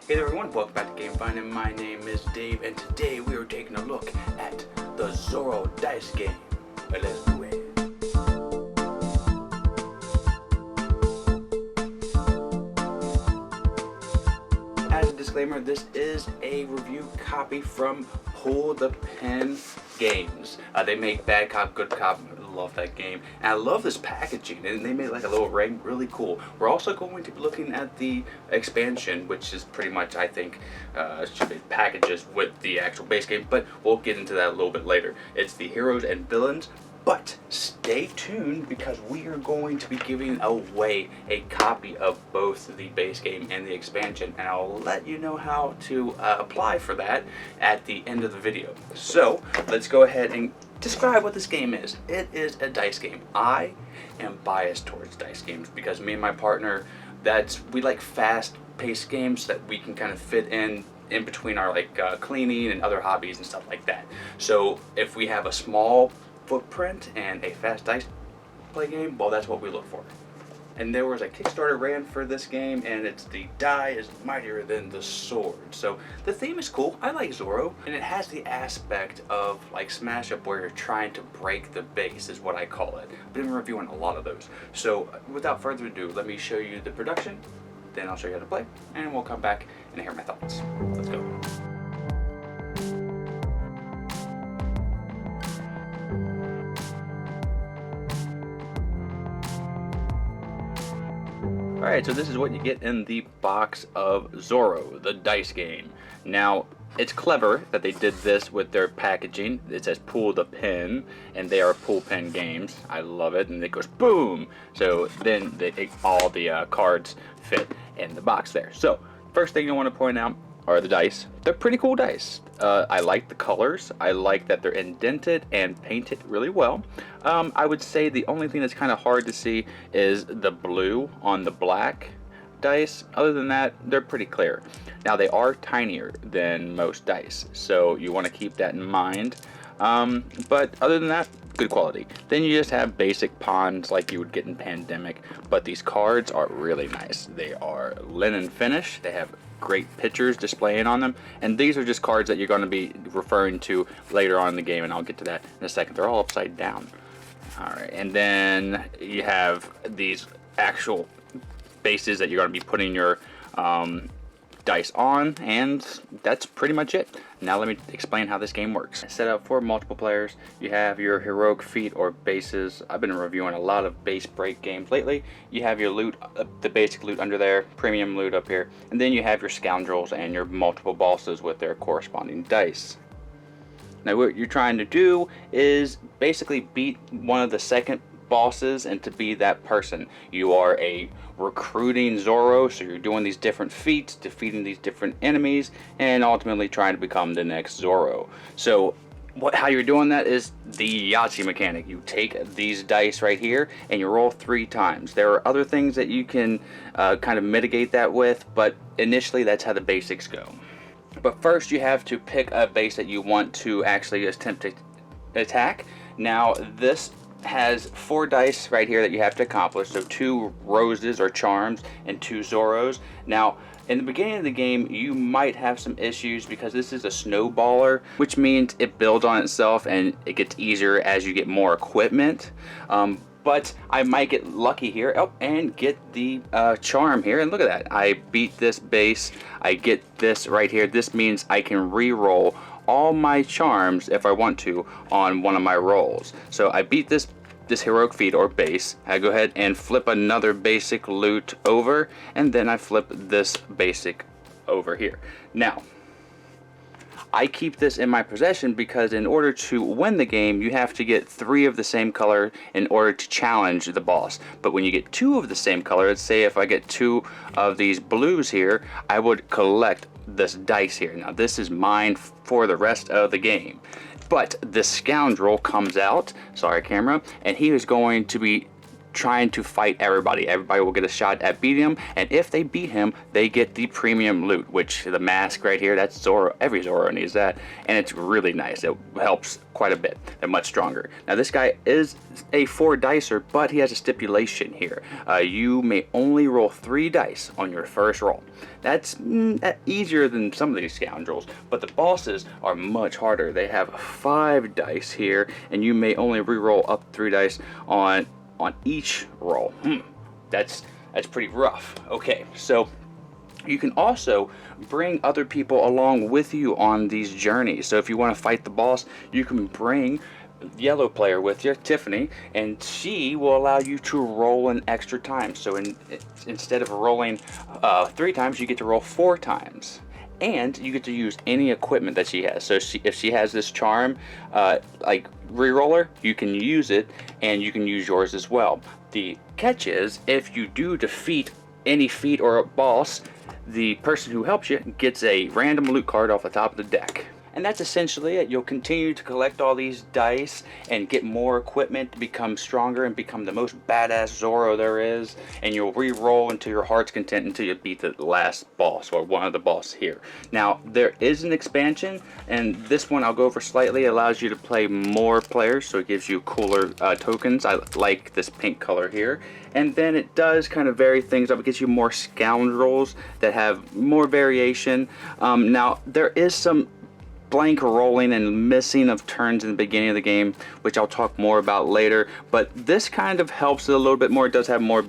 Hey there everyone, welcome back to Game Finding. My name is Dave, and today we are taking a look at the Zorro dice game. Let's do it. As a disclaimer, this is a review copy from Pull the Pen Games. They make Bad Cop, Good Cop. I love that game, and I love this packaging, and they made like a little ring, really cool. We're also going to be looking at the expansion, which is pretty much, I think, should be packages with the actual base game, but we'll get into that a little bit later. It's the Heroes and Villains. But stay tuned, because we are going to be giving away a copy of both the base game and the expansion, and I'll let you know how to apply for that at the end of the video. So let's go ahead and describe what this game is. It is a dice game. I am biased towards dice games because me and my partner, we like fast-paced games that we can kind of fit in between our cleaning and other hobbies and stuff like that. So if we have a small footprint and a fast dice play game, well, that's what we look for. And there was a Kickstarter ran for this game, and it's the die is mightier than the sword. So the theme is cool. I like Zorro, and it has the aspect of like Smash Up where you're trying to break the base, is what I call it. I've been reviewing a lot of those. So without further ado, let me show you the production, then I'll show you how to play, and we'll come back and hear my thoughts. Let's go. Alright, so this is what you get in the box of Zorro, the dice game. Now, it's clever that they did this with their packaging. It says Pull the Pen, and they are Pull Pen Games. I love it, and it goes boom! So then all the cards fit in the box there. So, first thing I want to point out are the dice. They're pretty cool dice. I like the colors. I like that they're indented and painted really well. I would say the only thing that's kind of hard to see is the blue on the black dice. Other than that, they're pretty clear. Now, they are tinier than most dice, so you want to keep that in mind. But other than that, good quality. Then you just have basic pawns like you would get in Pandemic, but these cards are really nice. They are linen finish. They have great pictures displaying on them, and these are just cards that you're going to be referring to later on in the game, and I'll get to that in a second. They're all upside down. Alright, and then you have these actual bases that you're going to be putting your dice on, and that's pretty much it. Now let me explain how this game works. Set up for multiple players. You have your heroic feat or bases. I've been reviewing a lot of base break games lately. You have your loot, the basic loot under there, premium loot up here, and then you have your scoundrels and your multiple bosses with their corresponding dice. Now what you're trying to do is basically beat one of the second bosses and to be that person. You are a recruiting Zorro, so you're doing these different feats, defeating these different enemies, and ultimately trying to become the next Zorro. So how you're doing that is the Yahtzee mechanic. You take these dice right here and you roll 3 times. There are other things that you can kind of mitigate that with, but initially that's how the basics go. But first you have to pick a base that you want to actually attempt to attack. Now this has 4 dice right here that you have to accomplish, so 2 roses or charms and 2 Zorros. Now in the beginning of the game you might have some issues because this is a snowballer, which means it builds on itself and it gets easier as you get more equipment. But I might get lucky here and get the charm here, and look at that, I beat this base, I get this right here. This means I can re-roll all my charms if I want to on one of my rolls. So I beat this heroic feat or base. I go ahead and flip another basic loot over, and then I flip this basic over here. Now I keep this in my possession because in order to win the game you have to get 3 of the same color in order to challenge the boss. But when you get 2 of the same color, let's say if I get 2 of these blues here, I would collect this dice here. Now this is mine for the rest of the game. But the scoundrel comes out, sorry camera, and he is going to be trying to fight everybody. Everybody will get a shot at beating him, and if they beat him, they get the premium loot, which the mask right here, that's Zorro. Every Zorro needs that, and it's really nice. It helps quite a bit. They're much stronger. Now this guy is a 4-dicer, but he has a stipulation here. You may only roll 3 dice on your first roll. That's easier than some of these scoundrels, but the bosses are much harder. They have 5 dice here, and you may only re-roll up 3 dice on each roll. That's pretty rough. Okay, so you can also bring other people along with you on these journeys. So if you want to fight the boss, you can bring yellow player with you, Tiffany, and she will allow you to roll an extra time. So instead of rolling 3 times, you get to roll 4 times. And you get to use any equipment that she has. So if she has this charm, like reroller, you can use it, and you can use yours as well. The catch is, if you do defeat any feat or a boss, the person who helps you gets a random loot card off the top of the deck. And that's essentially it. You'll continue to collect all these dice and get more equipment to become stronger and become the most badass Zorro there is. And you'll re-roll into your heart's content until you beat the last boss, or one of the bosses here. Now, there is an expansion, and this one I'll go over slightly. It allows you to play more players, so it gives you cooler tokens. I like this pink color here. And then it does kind of vary things up. It gets you more scoundrels that have more variation. Now, there is some blank rolling and missing of turns in the beginning of the game, which I'll talk more about later, but this kind of helps it a little bit more. It does have more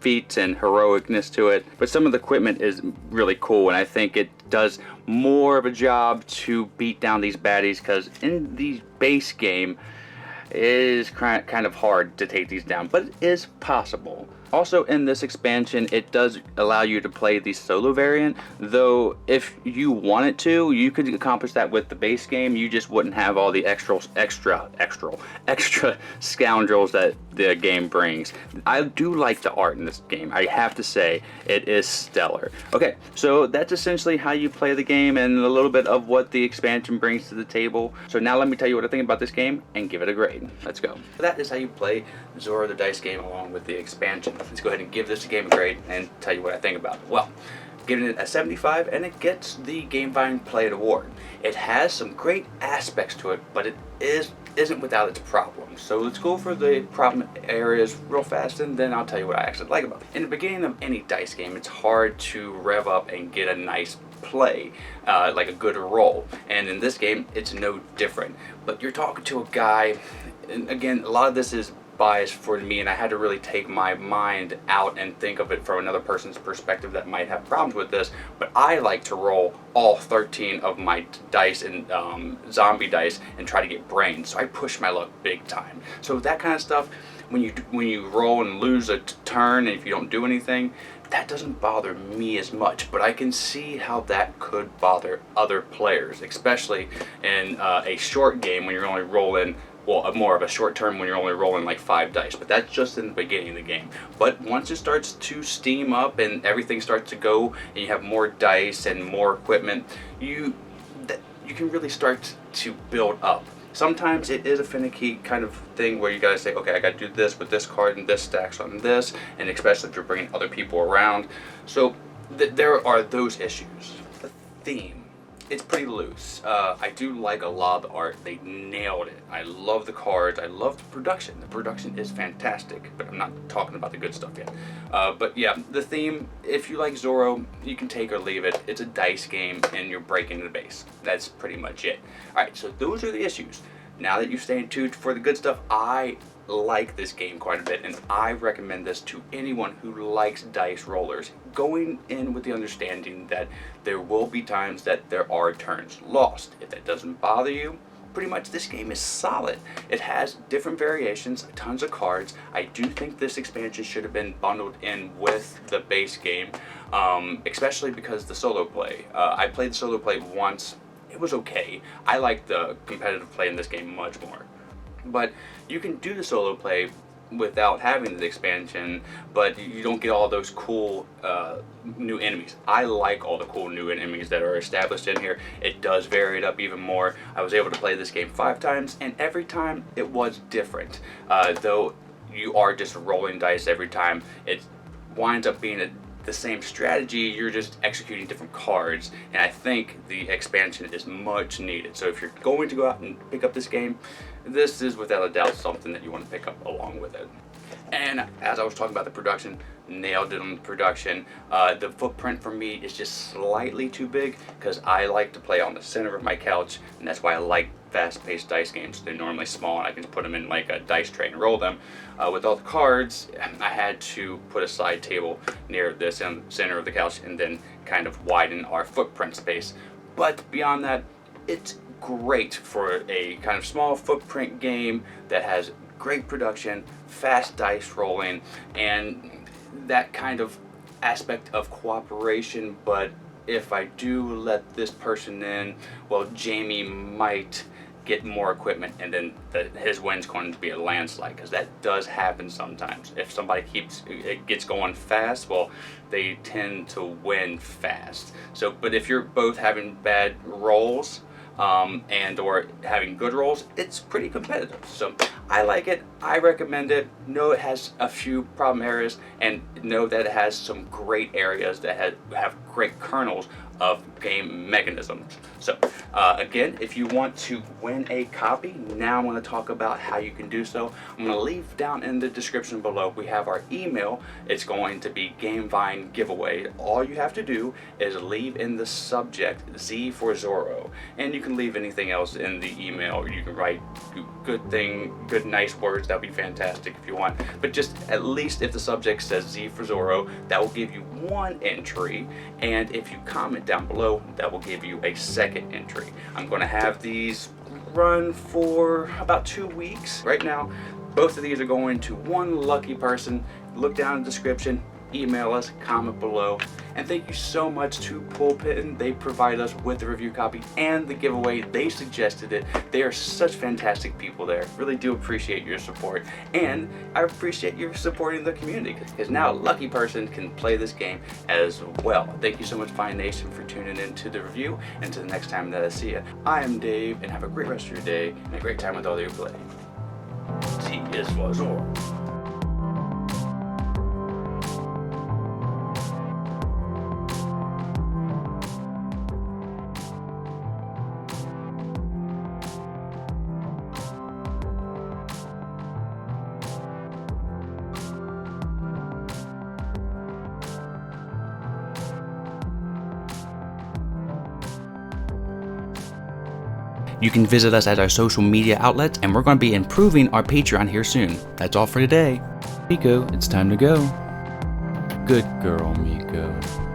feats and heroicness to it, but some of the equipment is really cool, and I think it does more of a job to beat down these baddies, because in the base game it is kind of hard to take these down, but it is possible. Also, in this expansion, it does allow you to play the solo variant, though if you wanted to, you could accomplish that with the base game. You just wouldn't have all the extra scoundrels that the game brings. I do like the art in this game. I have to say, it is stellar. Okay, so that's essentially how you play the game and a little bit of what the expansion brings to the table. So now let me tell you what I think about this game and give it a grade. Let's go. That is how you play Zorro the Dice game along with the expansion. Let's go ahead and give this a game a grade and tell you what I think about it. Well, giving it a 75, and it gets the GameFind Play It award. It has some great aspects to it, but it isn't without its problems. So let's go for the problem areas real fast, and then I'll tell you what I actually like about it. In the beginning of any dice game, it's hard to rev up and get a nice play, like a good roll, and in this game it's no different. But you're talking to a guy, and again, a lot of this is bias for me, and I had to really take my mind out and think of it from another person's perspective that might have problems with this. But I like to roll all 13 of my dice and zombie dice and try to get brains, so I push my luck big time. So that kind of stuff, when you roll and lose a turn, and if you don't do anything, that doesn't bother me as much, but I can see how that could bother other players, especially in a short game when you're only rolling, well, more of a short term when you're only rolling like 5 dice, but that's just in the beginning of the game. But once it starts to steam up and everything starts to go, and you have more dice and more equipment, you can really start to build up. Sometimes it is a finicky kind of thing where you gotta say, okay, I gotta do this with this card and this stacks on this, and especially if you're bringing other people around. So there are those issues. The theme, it's pretty loose. I do like a lot of the art. They nailed it. I love the cards. I love the production. The production is fantastic, but I'm not talking about the good stuff yet. But yeah, the theme, if you like Zorro, you can take or leave it. It's a dice game, and you're breaking the base. That's pretty much it. Alright, so those are the issues. Now that you've stayed tuned for the good stuff, I like this game quite a bit, and I recommend this to anyone who likes dice rollers, going in with the understanding that there will be times that there are turns lost. If that doesn't bother you, pretty much this game is solid. It has different variations, tons of cards. I do think this expansion should have been bundled in with the base game, especially because the solo play. I played the solo play once. It was okay. I like the competitive play in this game much more. But you can do the solo play without having the expansion, but you don't get all those cool new enemies. I like all the cool new enemies that are established in here. It does vary it up even more. I was able to play this game 5 times, and every time it was different. Though you are just rolling dice every time. It winds up being the same strategy, you're just executing different cards, and I think the expansion is much needed. So if you're going to go out and pick up this game, this is without a doubt something that you want to pick up along with it. And as I was talking about the production, nailed it on the production. The footprint for me is just slightly too big because I like to play on the center of my couch, and that's why I like fast-paced dice games. They're normally small and I can just put them in like a dice tray and roll them. With all the cards, I had to put a side table near the center of the couch and then kind of widen our footprint space. But beyond that, it's great for a kind of small footprint game that has great production, fast dice rolling, and that kind of aspect of cooperation. But if I do let this person in, well, Jamie might get more equipment, and then his win's going to be a landslide, because that does happen sometimes. If somebody gets going fast, well, they tend to win fast. So, but if you're both having bad rolls, and or having good rolls, it's pretty competitive. So I like it, I recommend it. Know it has a few problem areas, and know that it has some great areas that have great kernels of game mechanisms. So again, if you want to win a copy, now I'm going to talk about how you can do so. I'm going to leave down in the description below, we have our email. It's going to be GameVine giveaway. All you have to do is leave in the subject Z for Zorro, and you can leave anything else in the email. You can write good nice words, that'd be fantastic if you want, but just at least if the subject says Z for Zorro, that will give you one entry, and if you comment down below, that will give you a second entry. I'm going to have these run for about 2 weeks. Right now, both of these are going to one lucky person. Look down in the description, email us, comment below, and thank you so much to Pulpit. They provide us with the review copy and the giveaway. They suggested it. They are such fantastic people there. Really do appreciate your support, and I appreciate you supporting the community, because now a lucky person can play this game as well. Thank you so much, Fine Nation, for tuning in to the review, and until the next time that I see you, I am Dave, and have a great rest of your day and a great time with all that you play. Z is for Zorro. You can visit us at our social media outlets, and we're going to be improving our Patreon here soon. That's all for today. Miko, it's time to go. Good girl, Miko.